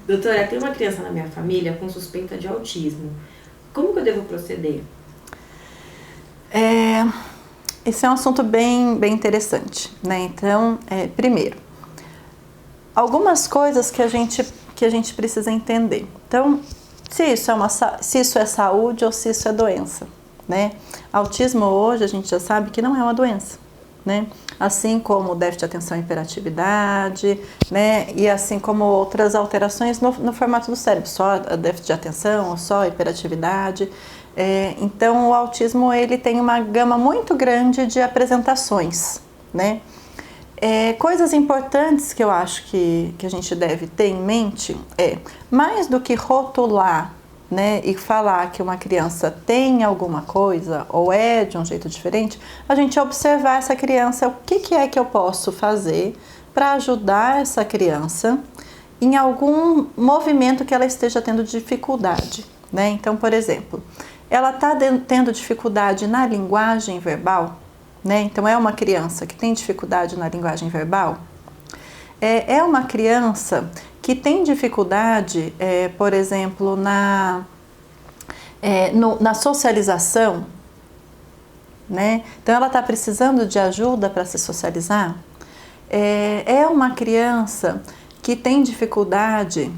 Doutora, tem uma criança na minha família com suspeita de autismo. Como que eu devo proceder? Esse é um assunto bem interessante, né? Então, primeiro, algumas coisas que a gente precisa entender. Então, se isso é saúde ou se isso é doença, né? Autismo hoje a gente já sabe que não é uma doença, né? Assim como o déficit de atenção e hiperatividade, né? E assim como outras alterações no formato do cérebro, só déficit de atenção ou só hiperatividade. Então o autismo ele tem uma gama muito grande de apresentações, né? Coisas importantes que eu acho que a gente deve ter em mente mais do que rotular, né, e falar que uma criança tem alguma coisa ou é de um jeito diferente, a gente observar essa criança, o que é que eu posso fazer para ajudar essa criança em algum movimento que ela esteja tendo dificuldade, né? Então, por exemplo, ela está tendo dificuldade na linguagem verbal, né? Então, é uma criança que tem dificuldade na linguagem verbal. É uma criança que tem dificuldade, por exemplo, na socialização, né? Então, ela está precisando de ajuda para se socializar. É uma criança que tem dificuldade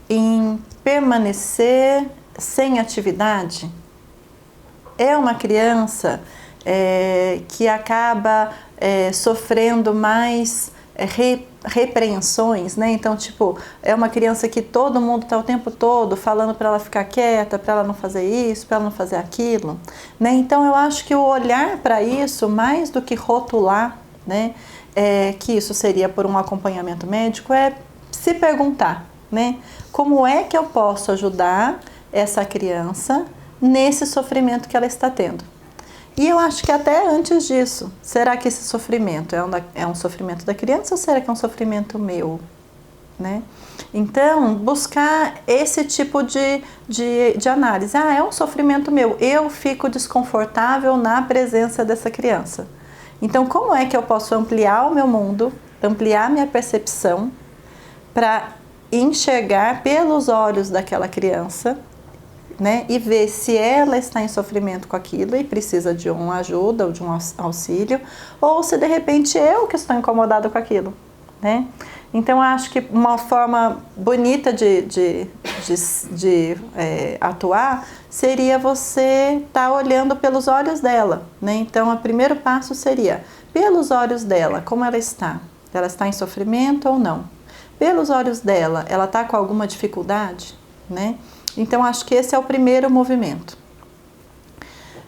em permanecer sem atividade. É uma criança que acaba sofrendo mais repreensões, né? Então, tipo, é uma criança que todo mundo está o tempo todo falando para ela ficar quieta, para ela não fazer isso, para ela não fazer aquilo, né? Então, eu acho que o olhar para isso, mais do que rotular, né, que isso seria por um acompanhamento médico, é se perguntar, né, como é que eu posso ajudar essa criança nesse sofrimento que ela está tendo. E eu acho que até antes disso, será que esse sofrimento é um sofrimento da criança ou será que é um sofrimento meu, né? Então, buscar esse tipo de análise. É um sofrimento meu, eu fico desconfortável na presença dessa criança. Então, como é que eu posso ampliar o meu mundo, ampliar minha percepção para enxergar pelos olhos daquela criança, né, e ver se ela está em sofrimento com aquilo e precisa de uma ajuda ou de um auxílio, ou se de repente eu que estou incomodada com aquilo, né? Então acho que uma forma bonita de atuar seria você estar olhando pelos olhos dela, né? Então o primeiro passo seria pelos olhos dela, como ela está? Ela está em sofrimento ou não? Pelos olhos dela, ela está com alguma dificuldade, né? Então, acho que esse é o primeiro movimento.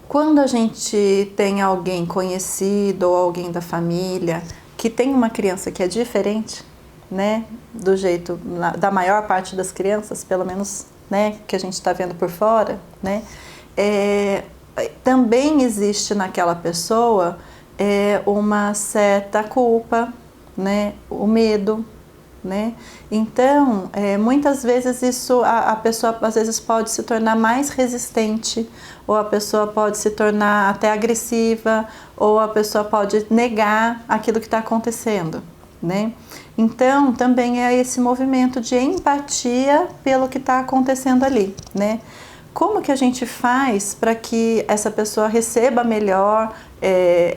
Quando a gente tem alguém conhecido ou alguém da família que tem uma criança que é diferente, né, do jeito da maior parte das crianças, pelo menos, né, que a gente está vendo por fora, né, também existe naquela pessoa uma certa culpa, né, o medo, né? Então, muitas vezes a pessoa às vezes pode se tornar mais resistente, ou a pessoa pode se tornar até agressiva, ou a pessoa pode negar aquilo que está acontecendo, né? Então, também é esse movimento de empatia pelo que está acontecendo ali, né? Como que a gente faz para que essa pessoa receba melhor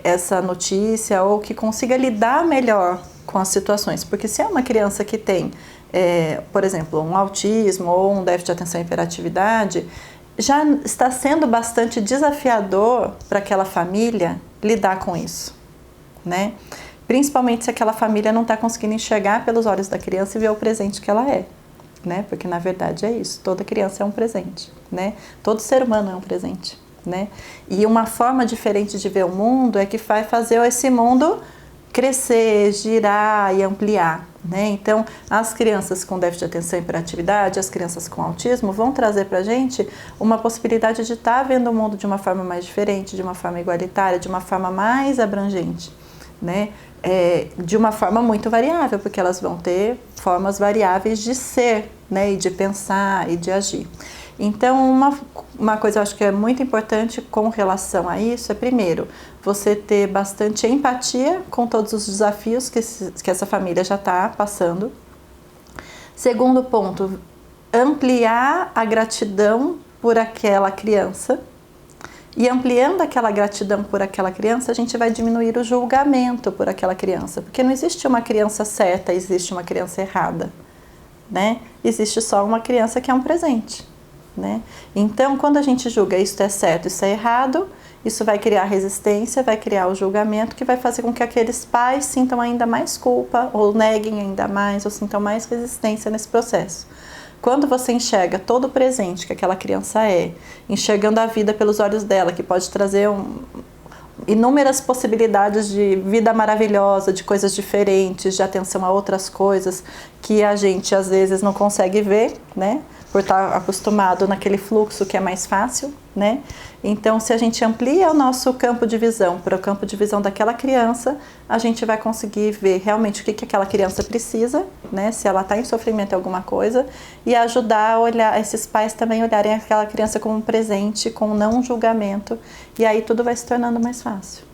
essa notícia ou que consiga lidar melhor com as situações? Porque se é uma criança que tem, por exemplo, um autismo ou um déficit de atenção e hiperatividade, já está sendo bastante desafiador para aquela família lidar com isso, né? Principalmente se aquela família não está conseguindo enxergar pelos olhos da criança e ver o presente que ela é, né? Porque na verdade é isso, toda criança é um presente, né? Todo ser humano é um presente, né? E uma forma diferente de ver o mundo é que vai fazer esse mundo crescer, girar e ampliar, né? Então, as crianças com déficit de atenção e hiperatividade, as crianças com autismo vão trazer para a gente uma possibilidade de estar vendo o mundo de uma forma mais diferente, de uma forma igualitária, de uma forma mais abrangente, né? De uma forma muito variável, porque elas vão ter formas variáveis de ser, né? E de pensar e de agir. Então, uma coisa eu acho que é muito importante com relação a isso é, primeiro, você ter bastante empatia com todos os desafios que essa família já está passando. Segundo ponto, ampliar a gratidão por aquela criança. E ampliando aquela gratidão por aquela criança, a gente vai diminuir o julgamento por aquela criança. Porque não existe uma criança certa, existe uma criança errada, né? Existe só uma criança que é um presente, né? Então, quando a gente julga isso é certo, isso é errado, isso vai criar resistência, vai criar o julgamento, que vai fazer com que aqueles pais sintam ainda mais culpa, ou neguem ainda mais, ou sintam mais resistência nesse processo. Quando você enxerga todo o presente que aquela criança é, enxergando a vida pelos olhos dela, que pode trazer inúmeras possibilidades de vida maravilhosa, de coisas diferentes, de atenção a outras coisas que a gente às vezes não consegue ver, né? Por estar acostumado naquele fluxo que é mais fácil, né? Então, se a gente amplia o nosso campo de visão para o campo de visão daquela criança, a gente vai conseguir ver realmente o que aquela criança precisa, né? Se ela está em sofrimento em alguma coisa, e ajudar a olhar, esses pais também olharem aquela criança como um presente, com não julgamento, e aí tudo vai se tornando mais fácil.